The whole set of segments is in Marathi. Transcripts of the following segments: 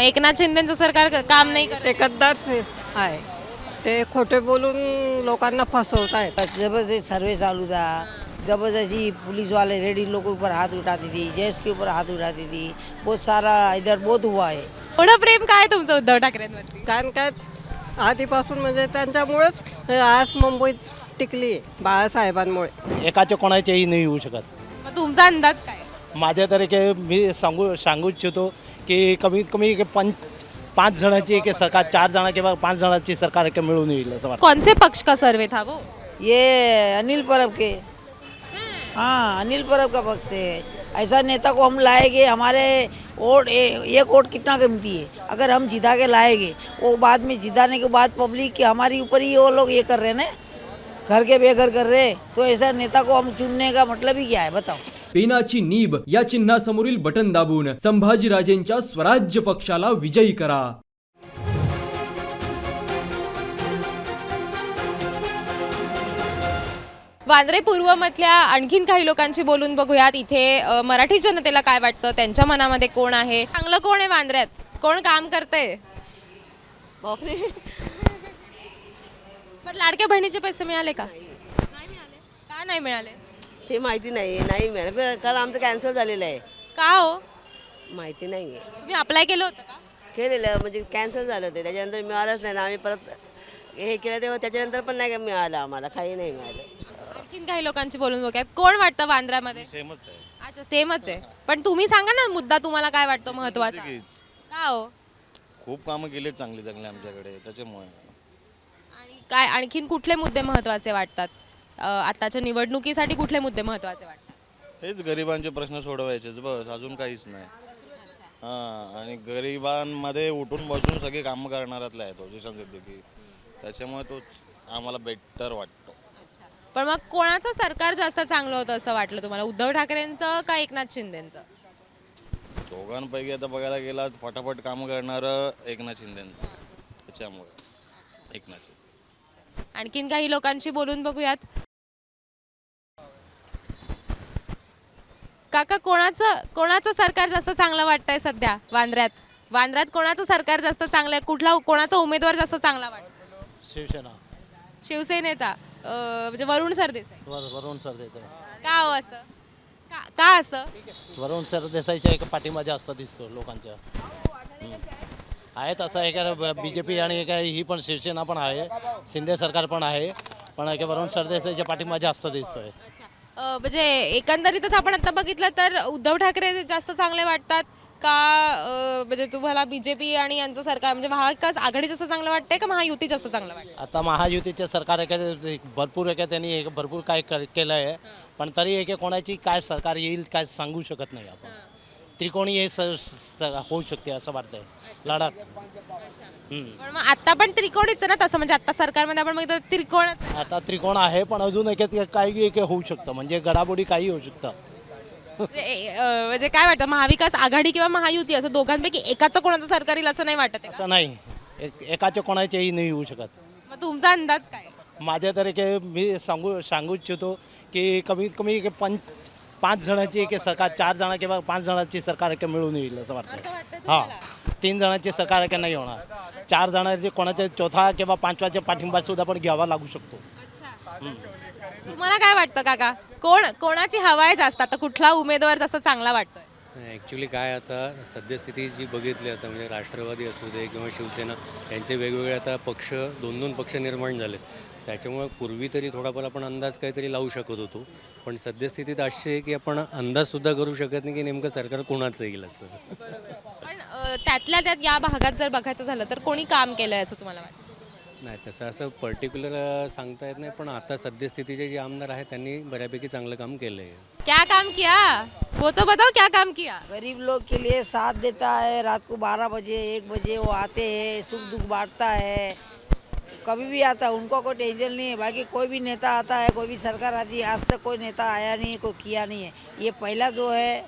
एकनाथ शिंदेचं सरकार काम नाही करत ते गद्दार आहे, ते खोटे बोलून लोकांना फसवत आहेत. जबरदस्त सर्वे चालू था, जबरदस्ती पुलिस वाले रेडी लोगों के ऊपर हाथ उठाती थी, जैस के ऊपर हाथ उठाती थी, बहुत सारा इधर बहुत हुआ है. थोडं प्रेम काय तुमचं उद्धव ठाकरेंवरती? कारण काय आधीपासून म्हणजे त्यांच्यामुळेच आज मुंबईत टिकली आहे, बाळासाहेबांमुळे. एकाच्या कोणाच्याही नाही येऊ शकत. मग तुमचा अंदाज काय? माझ्या तरीके मी सांगू इच्छितो की कमीत कमी पाच जणांची एक सरकार, 4 जण किंवा 5 जणांची सरकार एक मिळून येईल असं वाटतं. कौन से पक्ष का सर्वे था वो? ये अनिल परब के, हाँ अनिल परब का पक्ष है. ऐसा नेता को हम लाएंगे, हमारे वोट एक वोट कितना कीमती है, अगर हम जिता के लाएंगे, वो बाद में जिताने के बाद पब्लिक के हमारी ऊपर ही वो लोग ये कर रहे हैं ना, घर के बेघर कर रहे. तो ऐसा नेता को हम चुनने का मतलब ही क्या है बताओ. पेनाची नीब या चिन्हासमोरील बटन दाबून संभाजीराजेंच्या स्वराज्य पक्षाला विजयी करा. वांद्रे पूर्व मधल्या आणखीन काही लोकांशी बोलून बघूयात. इथे मराठी जनतेला काय वाटतं, त्यांच्या मनामध्ये कोण आहे, चांगलं कोण आहे वांद्र्यात, कोण काम करतंय. बापरे. पण लाडक्या बहिणीचे पैसे मिळाले का? नाही मिळाले. का नाही मिळाले? ते माहिती नाही मिळालं, कारण आमचं कॅन्सल झालेलं आहे. का हो? माहिती नाही आहे. तुम्ही अप्लाय केलं होतं का? केलेलं म्हणजे कॅन्सल झालं होतं, त्याच्यानंतर मिळालंच नाही ना. आम्ही परत हे केलं तेव्हा त्याच्यानंतर पण नाही मिळालं आम्हाला, काही नाही मिळालं. आणखीन काही लोकांशी बोलून बघूयात. कोण वाटतं वांद्र्यामध्ये? सेमच आहे. अच्छा, सेमच आहे. पण तुम्ही सांगा ना मुद्दा तुम्हाला काय वाटतो महत्त्वाचा? का हो? खूप कामं केले चांगले चांगले आमच्याकडे, त्याच्यामुळे. आणि काय आणखीन कुठले मुद्दे महत्त्वाचे वाटतात? आताच्या निवडणुकीसाठी कुठले मुद्दे महत्त्वाचे वाटतात? हेच गरिबांचे प्रश्न सोडवायचेच बस, अजून काहीच नाही. हां, आणि गरिबांमध्ये उठून बसून सगळे कामं करणारातला आहे तो जिशन सिद्दीकी, त्याच्यामुळे तोच आम्हाला बेटर वाटतो. पण मग कोणाचं सरकार जास्त चांगलं होतं असं वाटलं तुम्हाला, उद्धव ठाकरेंचं का एकनाथ शिंदेचं? दोघांपैकी आता बघायला गेला फटाफट कामं करणारं एकनाथ शिंदेचं, त्याच्यामुळे एकनाथ शिंदे. आणखीन काही लोकांशी बोलून बघूयात. काका, कोणाचं सरकार जास्त चांगलं वाटतंय सध्या वांद्र्यात कोणाचं सरकार जास्त चांगलं आहे? कोणाचा उमेदवार जास्त चांगला वाटतो? शिवसेना, शिवसेनेचा, म्हणजे वरुण सरदेसाई. वरुण सरदेसाई. का हो असं? का असं? वरुण सरदेसाईच्या एक पाठिंबा जास्त दिसतो लोकांच्या. आहेत असं एक BJP आणि एक ही पण शिवसेना पण आहे, शिंदे सरकार पण आहे, पण एक वरुण सरदेसाईच्या पाठिंबा जास्त दिसतोय. म्हणजे एकंदरीतच आपण आता बघितलं तर उद्धव ठाकरे जास्त चांगले वाटतात का? म्हणजे तुम्हाला BJP आणि यांचं सरकार म्हणजे महाविकास आघाडी जास्त चांगलं वाटतंय का महायुती जास्त चांगलं वाटतं? आता महायुतीचे सरकार आहे भरपूर आहे, त्यांनी एक भरपूर काय केलं आहे, पण तरी एक कोणाची काय सरकार येईल काय सांगू शकत नाही आपण. त्रिकोणी हे होऊ शकते असं वाटतंय लढत. पण मग आता पण त्रिकोणीच ना तसं, म्हणजे आता सरकारमध्ये आपण बघितलं त्रिकोणच. आता त्रिकोण आहे, पण अजून एक काही एक होऊ शकतं, म्हणजे गडाबोडी काही होऊ शकतं. म्हणजे काय वाटतं, महाविकास आघाडी किंवा महायुती असं दोघांपैकी एकाचं कोणाचं सरकार येईल असं नाही वाटत आहे का? असं नाही, एकाच्या कोणाच्याही नाही येऊ शकत. मग तुमचा अंदाज काय? माझ्या तरीके मी सांगू इच्छितो की कमीत कमी 5 जणांची एक सरकार, 4 जण किंवा 5 जणांची सरकार एक मिळून येईल असं वाटतं. हां, 3 जणांची सरकार एक नाही होणार. 4 जणांचे कोणाच्या चौथा किंवा 5वाच्या पाठिंबा सुद्धा पण घ्यावा लागू शकतो. तुम्हाला काय वाटतं काका, कोणाची हवा आहे जास्त, आता कुठला उमेदवार जास्त चांगला वाटतोय? ॲक्च्युली काय आता सद्यस्थिती जी बघितली आता म्हणजे राष्ट्रवादी असू दे किंवा शिवसेना यांचे वेगवेगळे आता पक्ष, 2 पक्ष निर्माण झालेत. त्याच्यामुळे पूर्वी तरी थोडाफार आपण अंदाज काहीतरी लावू शकत होतो, पण सद्यस्थितीत अशी आहे की आपण अंदाजसुद्धा करू शकत नाही की नेमकं सरकार कोणाचं येईल असं. पण त्यातल्या त्यात या भागात जर बघायचं झालं तर कोणी काम केलंय असं तुम्हाला वाटतं? नाही, तसं असं पर्टिक्युलर सांगता येत नाही, पण आता सद्यस्थितीचे जे आमदार आहेत त्यांनी बऱ्यापैकी चांगलं काम केलं आहे. क्या काम किया वो तो बताओ, क्या काम किया? गरीब लोग के लिए साथ देता है, रात को 12 बजे 1 बजे वो आते हैं, सुख दुख बांटता है, कभी भी आता है, उनको कोई टेंशन नहीं है. बाकी कोई भी नेता आता है, कोई भी सरकार आती है, आज तक कोई नेता आया नहीं है, कोई किया नहीं है. ये पहला जो है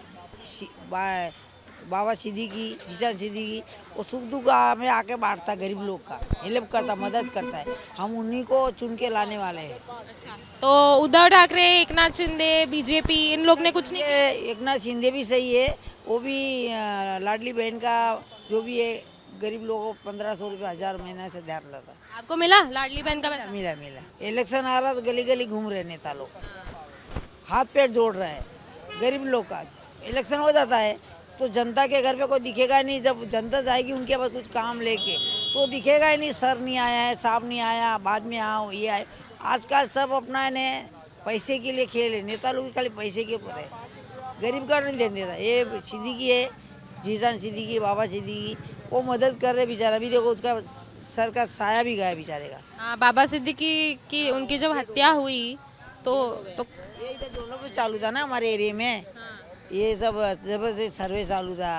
बाबा सिद्दीकी, जिशान सिद्दीकी, वो सुख दुख में आके बांटता गरीब लोग का, हेल्प करता, मदद करता है। हम उन्हीं को चुन के लाने वाले हैं। तो उद्धव ठाकरे, एकनाथ शिंदे, बीजेपी, इन लोग ने कुछ नहीं किया? ये एकनाथ शिंदे भी सही है, वो भी लाडली बहन का जो भी है गरीब लोगों को 1500 रुपये 1000 महीना से दे रहा था। आपको मिला लाडली बहन का पैसा? मिला मिला। इलेक्शन आ रहा तो गली गली घूम रहे नेता लोग, हाथ पैर जोड़ रहे हैं गरीब लोग का। इलेक्शन हो जाता है तो जनता के घर पे कोई दिखेगा नहीं, जब जनता जाएगी उनके पास कुछ काम लेके तो दिखेगा ही नहीं, सर नहीं आया है, साहब नहीं आया, बाद में आओ ये आए। आजकल सब अपना ने पैसे के लिए खेल है, नेता लोग खाली पैसे के ऊपर है, गरीब का नहीं देने देता। ये सिद्दीकी है, जीशान सिद्दीकी, बाबा सिद्दीकी, वो मदद कर रहे बेचारा। अभी देखो उसका सर का साया भी गया बेचारे का। हाँ, बाबा सिद्दीकी की उनकी जब हत्या हुई तो ये इधर दोनों पे चालू था ना हमारे एरिया में, ये सब जबरदस्त सर्वे चालू था,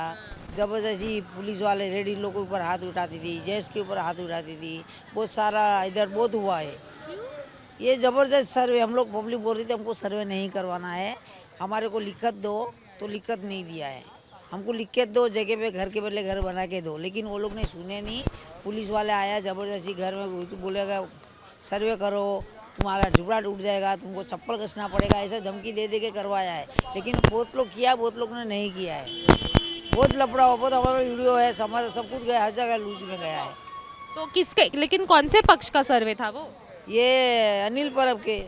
जबरदस्ती पुलिस वाले रेडी लोग के ऊपर हाथ उठाती थी, जैस के ऊपर हाथ उठाती थी, बहुत सारा इधर बहुत हुआ है। ये जबरदस्त सर्वे, हम लोग पब्लिक बोल रही थी हमको सर्वे नहीं करवाना है, हमारे को लिखत दो, तो लिखत नहीं दिया है। हमको लिखत दो, जगह पे घर के बदले घर बना के दो, लेकिन वो लोग ने सुने नहीं। पुलिस वाले आया जबरदस्ती घर में बोलेगा सर्वे करो, तुम्हारा झुपड़ा टूट जाएगा, तुमको चप्पल कसना पड़ेगा, ऐसा धमकी दे दे के करवाया है। लेकिन बहुत लोग किया, बहुत लोग ने नहीं किया है। बहुत लफड़ा हुआ, बहुत हमारा वीडियो है, समाज सब कुछ गया, हर जगह लूज में गया है। तो किसके, लेकिन कौन से पक्ष का सर्वे था वो? ये अनिल परब के,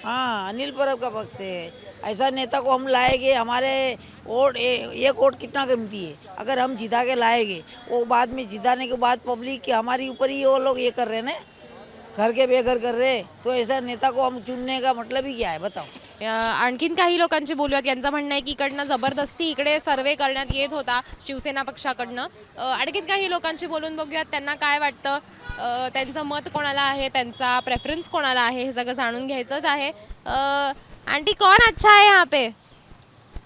हाँ अनिल परब का पक्ष है। ऐसा नेता को हम लाएंगे, हमारे वोट एक वोट कितना कीमती है, अगर हम जिता के लाएंगे, वो बाद में जिताने के बाद पब्लिक के हमारे ऊपर ही वो लोग ये कर रहे हैं ना, घर के बेघर कर रहे, तो ऐसा नेता को हम चुनने का मतलब ही क्या है बताओ। आणखीन काही लोकांची बोलूयात. यांचं म्हणणं आहे की इकडनं जबरदस्ती इकडे सर्वे करण्यात येत होता शिवसेना पक्षाकडनं. आणखीन काही लोकांची बोलून बघूयात, त्यांना काय वाटतं, त्यांचं मत कोणाला आहे, त्यांचा प्रेफरन्स कोणाला आहे, हे सगळं जाणून घ्यायचंच आहे. आंटी, कौन अच्छा है यहाँ पे?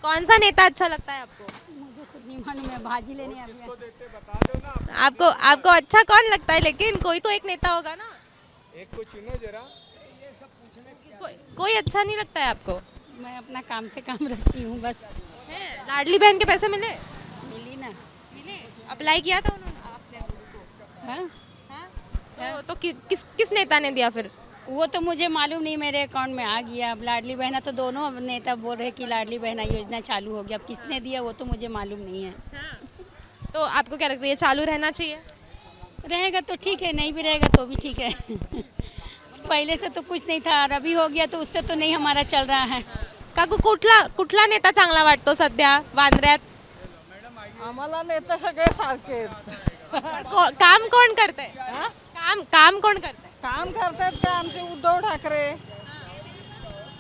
कौन सा नेता अच्छा लगता है आपको? मुझे खुद नहीं मालूम, मैं भाजी लेने आ गया। आपको आपको अच्छा कौन लगता है? लेकिन कोई तो एक नेता होगा ना, एक को चुनो जरा। कोई अच्छा नहीं लगता है आपको? मैं अपना काम से काम रखती हूँ बस। लाडली बहन के पैसे मिले? मिली ना। मिले? अप्लाई किया था उन्होंने आपने उसको? हाँ? हाँ? तो किस नेता ने दिया फिर? वो तो मुझे मालूम नहीं, मेरे अकाउंट में आ गया। अब लाडली बहना तो दोनों नेता बोल रहे कि लाडली बहना योजना चालू हो गया, अब किसने दिया वो तो मुझे मालूम नहीं है। तो आपको क्या लगता है, ये चालू रहना चाहिए? रहेगा तो ठीक है, नहीं भी रहेगा तो भी ठीक है। पहले से तो कुछ नहीं था और अभी हो गया तो उससे तो नहीं हमारा चल रहा है। काकू, कुठला नेता चांगला वाटतो सध्या वांद्र्यात? आम्हाला नेता सगळे सारखे आहेत. काम कोण करतंय? काम कोण करतंय? काम करतात ते आमचे उद्धव ठाकरे,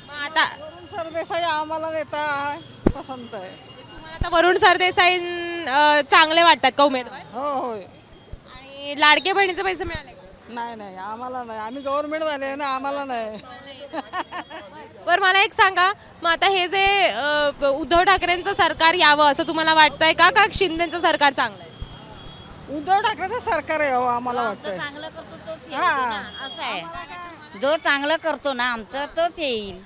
मग आता वरुण सरदेसाई आम्हाला नेता पसंत आहे. तुम्हाला आता वरुण सरदेसाई चांगले वाटतात का उमेदवार? हो होय. आणि लाडके बहिणीचे पैसे मिळाले का? नाही नाही आम्हाला नाही, आम्ही गव्हर्नमेंट वाले आहे ना, आम्हाला नाही. बरं, मला एक सांगा, मग आता हे जे उद्धव ठाकरेंचं सरकार यावं असं तुम्हाला वाटतंय का शिंदेचं सरकार चांगलं आहे? उद्धव ठाकरेचं सरकार आहे हो, आम्हाला वाटतंय. चांगलं करतो तोच येईल हा. ना, असं आहे. जो चांगलं करतो ना आमचं तोच येईल.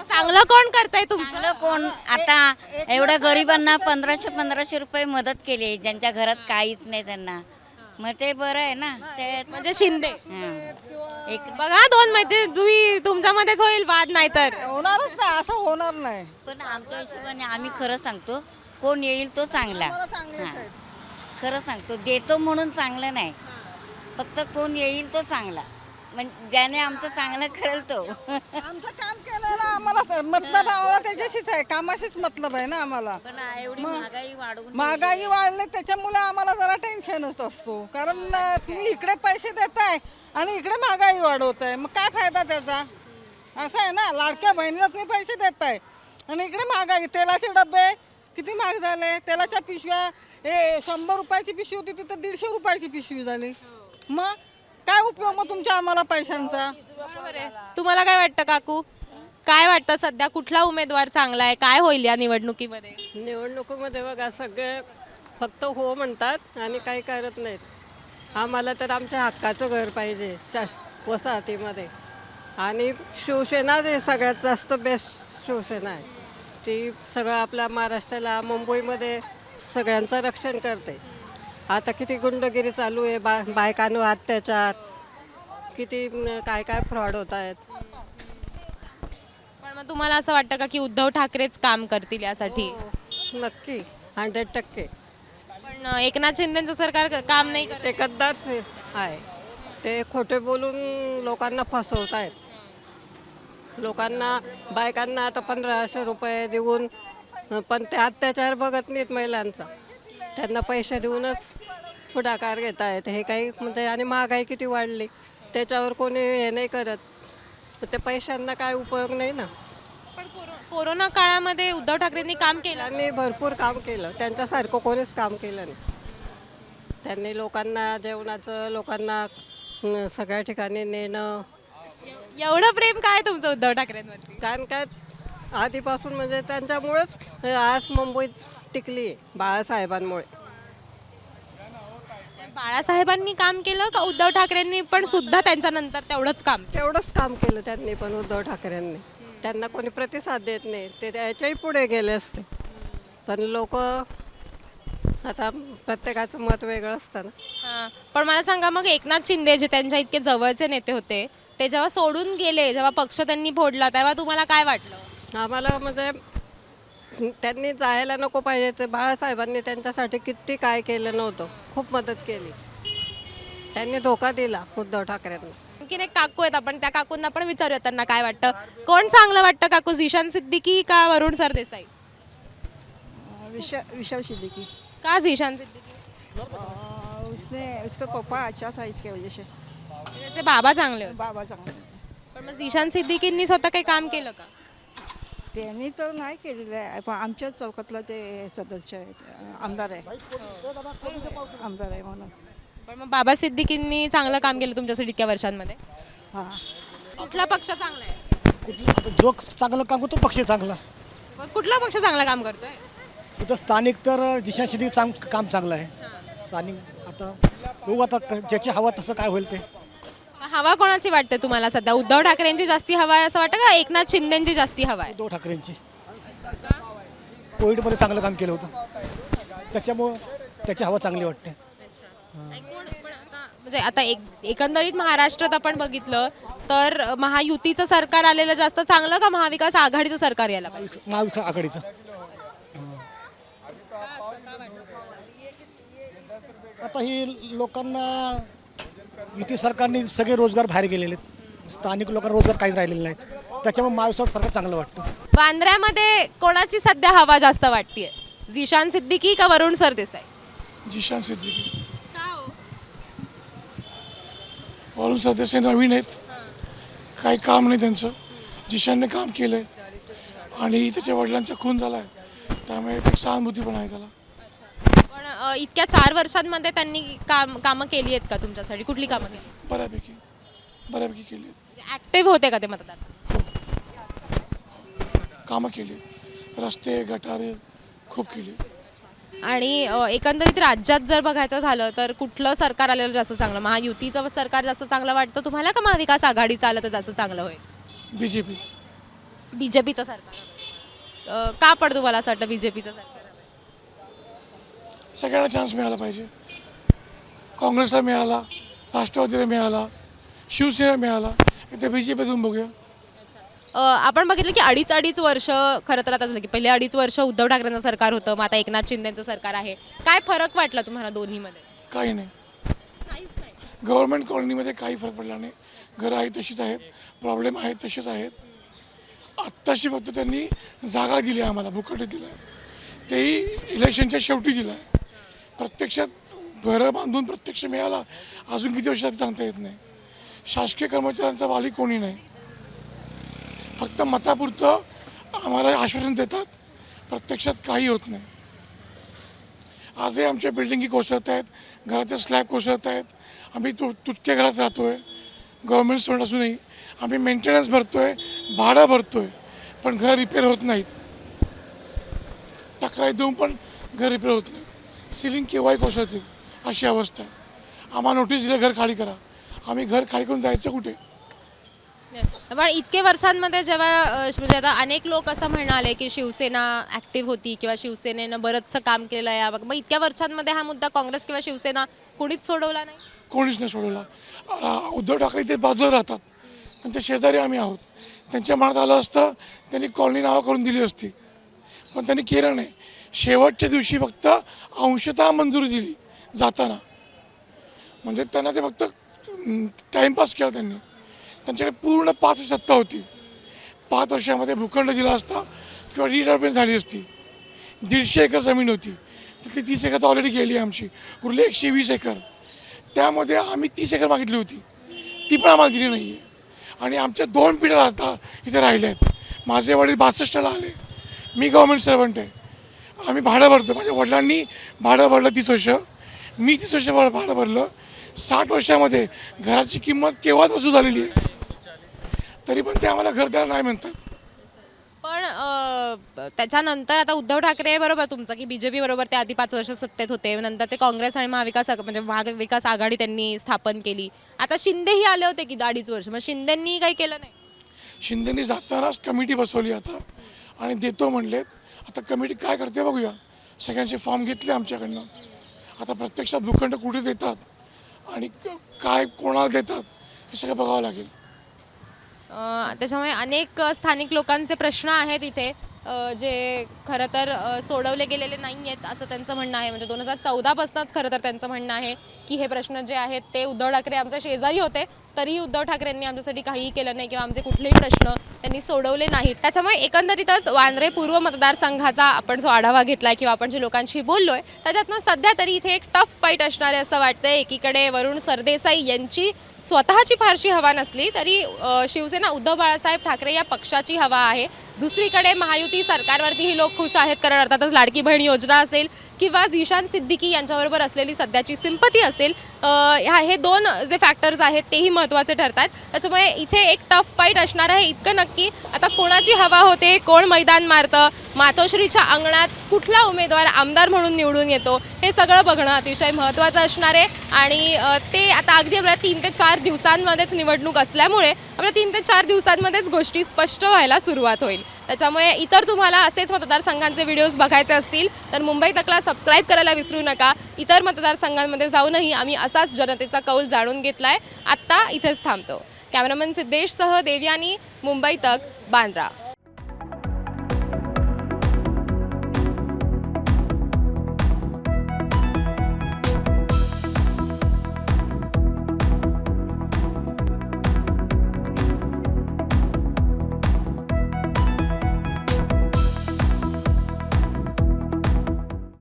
चांगलं कोण करताय तुमचं? चांगलं कोण? आता एवढ्या गरिबांना 1500 रुपये मदत केली, ज्यांच्या घरात काहीच नाही त्यांना, मग ते बरं आहे ना. ते म्हणजे शिंदे. हां. एक बघा, दोन मैत्रीण, तुम्ही तुमच्यामध्येच होईल वाद, नाही तर होणारच नाही, असं होणार नाही. पण आमच्या हिशोबाने आम्ही खरं सांगतो, कोण येईल तो चांगला. हां, खरं सांगतो, देतो म्हणून चांगलं नाही, फक्त कोण येईल तो चांगला, म्हणजे ज्याने आमचं चांगलं करेल तो. आमचं काम केलं ना, आम्हाला मतलब आम्हाला त्याच्याशीच आहे, कामाशीच मतलब आहे ना आम्हाला. पण एवढी महागाई वाढवून महागाई वाढली त्याच्यामुळे आम्हाला जरा टेन्शनच असतो, कारण तुम्ही इकडे पैसे देताय आणि इकडे महागाई वाढवताय, मग काय फायदा त्याचा? असं आहे ना, लाडक्या बहिणीला तुम्ही पैसे देताय आणि इकडे महागाई, तेलाचे डबे किती महाग झाले, तेलाच्या पिशव्या 100 रुपयाची पिशवी होती तिथं 150 रुपयाची पिशवी झाली. मग काय उपयोग मग तुमच्या आम्हाला पैशांचा? बरोबर आहे. तुम्हाला काय वाटतं काकू, काय वाटतं सध्या कुठला उमेदवार चांगला आहे, काय होईल या निवडणुकीमध्ये? निवडणुकीमध्ये बघा सगळे फक्त हो म्हणतात आणि काही करत नाहीत. आम्हाला तर आमच्या हक्काचं घर पाहिजे वसाहतीमध्ये, आणि शिवसेना हे सगळ्यात जास्त बेस्ट शिवसेना आहे. ती सगळं आपल्या महाराष्ट्राला मुंबईमध्ये सगळ्यांचं रक्षण करते. आता किती गुंडगिरी चालू आहे, बायकांवर अत्याचार, किती काय काय फ्रॉड होत आहेत. पण मग तुम्हाला असं वाटतं का की उद्धव ठाकरेच काम करतील यासाठी? नक्की 100%. पण एकनाथ शिंदेचं सरकार काम नाही करत. ते गद्दार आहे. ते खोटे बोलून लोकांना फसवत आहेत. लोकांना बायकांना आता 1500 रुपये देऊन, पण ते अत्याचार बघत नाहीत महिलांचा. त्यांना पैसे देऊनच पुढाकार घेत आहेत. हे काही म्हणजे, आणि महागाई किती वाढली त्याच्यावर कोणी हे नाही करत. ते पैशांना काय उपयोग नाही ना. पण कोरोना काळामध्ये उद्धव ठाकरेंनी काम केलं. त्यांनी भरपूर काम केलं, त्यांच्यासारखं कोणीच काम केलं नाही. त्यांनी लोकांना जेवणाचं, लोकांना सगळ्या ठिकाणी नेणं. एवढं प्रेम काय तुमचं उद्धव ठाकरेंवरती? कारण काय आधीपासून म्हणजे त्यांच्यामुळेच आज मुंबईत टिकली आहे, बाळासाहेबांमुळे. बाळासाहेबांनी काम केलं का उद्धव ठाकरेंनी पण सुद्धा त्यांच्यानंतर तेवढंच काम? तेवढंच काम केलं त्यांनी पण, उद्धव ठाकरेंनी. त्यांना कोणी प्रतिसाद देत नाही, ते त्याच्याही पुढे गेले असते. पण लोक आता प्रत्येकाचं मत वेगळं असतं ना. हां. पण मला सांगा, मग एकनाथ शिंदे जे त्यांच्या इतके जवळचे नेते होते, ते जेव्हा सोडून गेले, जेव्हा पक्ष त्यांनी फोडला, तेव्हा तुम्हाला काय वाटलं? आम्हाला म्हणजे त्यांनी जायला नको पाहिजे. ते बाळासाहेबांनी त्यांच्यासाठी किती काय केलं नव्हतं, खूप मदत केली. त्यांनी धोका दिला उद्धव ठाकरेंना. आणखीन एक काकू आहेत, आपण त्या काकूंना पण विचारूया त्यांना काय वाटतं. कोण चांगलं वाटतं काकू, झिशान सिद्दीकी का वरुण सरदेसाई? विशाल सिद्दीकी. का झिशान सिद्दीकी? उसका पप्पा अच्छा था, इसके वजह से. त्याचे बाबा चांगले होते. बाबा चांगले. पण मग झिशान सिद्दीकींनी स्वतः काही काम केलं का? त्यांनी तर नाही केलेलं आहे, पण आमच्या चौकातला ते सदस्य आहेत, आमदार आहे. आमदार आहे म्हणून. पण मग बाबा सिद्दीकींनी चांगलं काम केलं तुमच्यासाठी इतक्या वर्षांमध्ये. हां. कुठला पक्ष चांगला आहे? जो चांगलं काम करतो पक्ष चांगला. मग कुठला पक्ष चांगलं काम करतोय? इथं स्थानिक तर जिशान सिद्दीकी काम चांगलं आहे. स्थानिक आता बघू, आता ज्याची हवा तसं काय होईल ते. हवा कोणाची वाटते तुम्हाला सध्या? उद्धव ठाकरेंची जास्ती हवा आहे असं वाटतं का एकनाथ शिंदेची जास्ती हवा आहे? उद्धव ठाकरेंची. कोविडमध्ये चांगलं काम केलं होतं, त्याच्यामुळं त्याची हवा चांगली वाटते. म्हणजे आता एकंदरीत महाराष्ट्रात आपण बघितलं तर महायुतीचं सरकार आलेलं जास्त चांगलं का महाविकास आघाडीचं सरकार यायला पाहिजे? महाविकास आघाडीचं. आता ही लोकांना युती सरकारने सगळे रोजगार बाहेर गेलेले आहेत, स्थानिक लोकांना रोजगार काहीच राहिलेले नाहीत, त्याच्यामुळे महाविकास सरकार चांगलं वाटतं. वांद्र्यामध्ये कोणाची सध्या हवा जास्त वाटतेय, झिशान सिद्दीकी का वरुण सरदेसाई? जिशान सिद्दीकी. का हो? वरुण सरदेसाई नवीन आहेत, काही काम नाही त्यांचं. जिशानने काम केलं आहे आणि त्याच्या वडिलांचा खून झाला आहे, त्यामुळे एक सहानुभूती पण आहे त्याला. पण इतक्या 4 वर्षांमध्ये त्यांनी कामं केली आहेत का तुमच्यासाठी? कुठली कामं केली? बऱ्यापैकी केली आहेत. ऍक्टिव्ह होते का ते मतदार? कामं केली, रस्ते गटारे खूप केली. आणि एकंदरीत राज्यात जर बघायचं झालं तर कुठलं सरकार आलेलं जास्त चांगलं? महायुतीचं सरकार जास्त चांगलं वाटतं तुम्हाला का महाविकास आघाडीचं आलं तर जास्त चांगलं होईल? बीजेपीचं सरकार. का पडतं तुम्हाला असं वाटतं बीजेपीचं सरकार? सगळ्यांना चान्स मिळाला पाहिजे. काँग्रेसला मिळाला, राष्ट्रवादीला मिळाला, शिवसेना मिळाला, इथे बीजेपीतून बघूया. आपण बघितलं की अडीच वर्ष, खरं तर आता झालं की पहिले 2.5 वर्ष उद्धव ठाकरेंचं सरकार होतं, मग आता एकनाथ शिंदेचं सरकार आहे. काय फरक वाटला तुम्हाला दोन्हीमध्ये? काही नाही. गव्हर्नमेंट कॉलनीमध्ये काही फरक पडला नाही. घरं आहेत तशीच आहेत, प्रॉब्लेम आहेत तसेच आहेत. आत्ताशी फक्त त्यांनी जागा दिली आम्हाला, भुकटी दिला आहे, तेही इलेक्शनच्या शेवटी दिला आहे. प्रत्यक्षात घरं बांधून प्रत्यक्ष मिळाला अजून किती वर्षात सांगता येत नाही. शासकीय कर्मचाऱ्यांचा वाली कोणी नाही, फक्त मतापुरतं आम्हाला आश्वासन देतात, प्रत्यक्षात काही होत नाही. आजही आमच्या बिल्डिंगी कोसळत आहेत, घराचे स्लॅब कोसळत आहेत. आम्ही तुटक्या घरात राहतो आहे, गव्हर्नमेंट स्टोन असूनही आम्ही मेंटेनन्स भरतो आहे, भाडं भरतो आहे, पण घर रिपेअर होत नाहीत. तक्रारी देऊन पण घर रिपेअर होत नाही. सिलिंग केव्हाही कोसळते, अशी अवस्था आहे. आम्हाला नोटीस दिलं घर खाली करा, आम्ही घर खाली करून जायचं कुठे? पण इतके वर्षांमध्ये जेव्हा म्हणजे आता अनेक लोक असं म्हणाले की शिवसेना ॲक्टिव्ह होती किंवा शिवसेनेनं बरंचसं काम केलं आहे, मग इतक्या वर्षांमध्ये हा मुद्दा काँग्रेस किंवा शिवसेना कुणीच सोडवला नाही. कोणीच नाही सोडवला. उद्धव ठाकरे ते बाजूला राहतात, त्यांच्या शेजारी आम्ही आहोत. त्यांच्या मनात आलं असतं त्यांनी कॉलनी नावं करून दिली असती, पण त्यांनी केलं नाही. शेवटच्या दिवशी फक्त अंशतः मंजुरी दिली जाताना, म्हणजे त्यांना ते फक्त टाईमपास केला त्यांनी. त्यांच्याकडे पूर्ण 5 वर्ष सत्ता होती. 5 वर्षामध्ये भूखंड दिला असता किंवा रिडेव्हलपमेंट झाली असती. 150 एकर जमीन होती, तिथली 30 एकर तर ऑलरेडी गेली आमची, उरली 120 एकर. त्यामध्ये आम्ही 30 एकर मागितली होती, ती पण आम्हाला दिली नाही आहे. आणि आमच्या 2 पिढ्या आता इथे राहिल्या आहेत. माझे वडील 62ला आले, मी गव्हर्नमेंट सर्वंट आहे. आम्ही भाडं भरतो. माझ्या वडिलांनी भाडं भरलं 30 वर्ष, मी 30 वर्ष भाडं भरलं. 60 वर्षामध्ये घराची किंमत केव्हाच वसूल झालेली आहे, तरी पण ते आम्हाला घर द्यायला नाही म्हणतात. पण त्याच्यानंतर आता उद्धव ठाकरे बरोबर तुमचं की बीजेपी बरोबर ते आधी 5 वर्ष सत्तेत होते, नंतर ते काँग्रेस आणि महाविकास आघाडी त्यांनी स्थापन केली. आता शिंदेही आले होते की 2.5 वर्ष, मग शिंदेंनी काही केलं नाही. शिंदेनी जातानाच कमिटी बसवली आता आणि देतो म्हणलेत. आता कमिटी काय करते बघूया. सगळ्यांचे फॉर्म घेतले आमच्याकडनं. आता प्रत्यक्षात भूखंड कुठे देतात आणि काय कोणाला देतात हे सगळं बघावं लागेल. त्याच्यामुळे अनेक स्थानिक लोकांचे प्रश्न आहेत इथे जे खरं तर सोडवले गेलेले नाही आहेत असं त्यांचं म्हणणं आहे. म्हणजे 2014पासूनच खरं तर त्यांचं म्हणणं आहे की हे प्रश्न जे आहेत ते उद्धव ठाकरे आमच्या शेजारी होते तरी उद्धव ठाकरेंनी आमच्यासाठी काहीही केलं नाही किंवा आमचे कुठलेही प्रश्न त्यांनी सोडवले नाहीत. त्याच्यामुळे एकंदरीतच वांद्रे पूर्व मतदारसंघाचा आपण जो आढावा घेतला किंवा आपण जे लोकांशी बोललोय त्याच्यातनं सध्या तरी इथे एक टफ फाईट असणार आहे असं वाटतंय. एकीकडे वरुण सरदेसाई यांची स्वतःची फारशी हवा नसली तरी शिवसेना उद्धव बाळासाहेब ठाकरे या पक्षाची हवा आहे. दुसरीकडे महायुती सरकारवरतीही लोक खुश आहेत, कारण अर्थातच लाडकी बहीण योजना असेल किंवा झिशान सिद्दीकी यांच्याबरोबर असलेली सध्याची सिंपती असेल, हे 2 जे फॅक्टर्स आहेत तेही महत्त्वाचे ठरतात. त्याच्यामुळे इथे एक टफ फाईट असणार आहे इतकं नक्की. आता कोणाची हवा होते, कोण मैदान मारतं, मातोश्रीच्या अंगणात कुठला उमेदवार आमदार म्हणून निवडून येतो हे सगळं बघणं अतिशय महत्त्वाचं असणार आहे. आणि ते आता अगदी आपल्या 3 ते 4 दिवसांमध्येच निवडणूक असल्यामुळे आपल्या 3 ते 4 दिवसांमध्येच गोष्टी स्पष्ट व्हायला सुरुवात होईल. त्याच्यामुळे इतर तुम्हाला असेच मतदारसंघांचे व्हिडिओज बघायचे असतील तर मुंबई तकला सबस्क्राईब करायला विसरू नका. इतर मतदारसंघांमध्ये जाऊनही आम्ही असाच जनतेचा कौल जाणून घेतलाय. आत्ता इथेच थांबतो. कॅमेरामन सिद्धेशसह देवयानी, मुंबई तक, बांद्रा.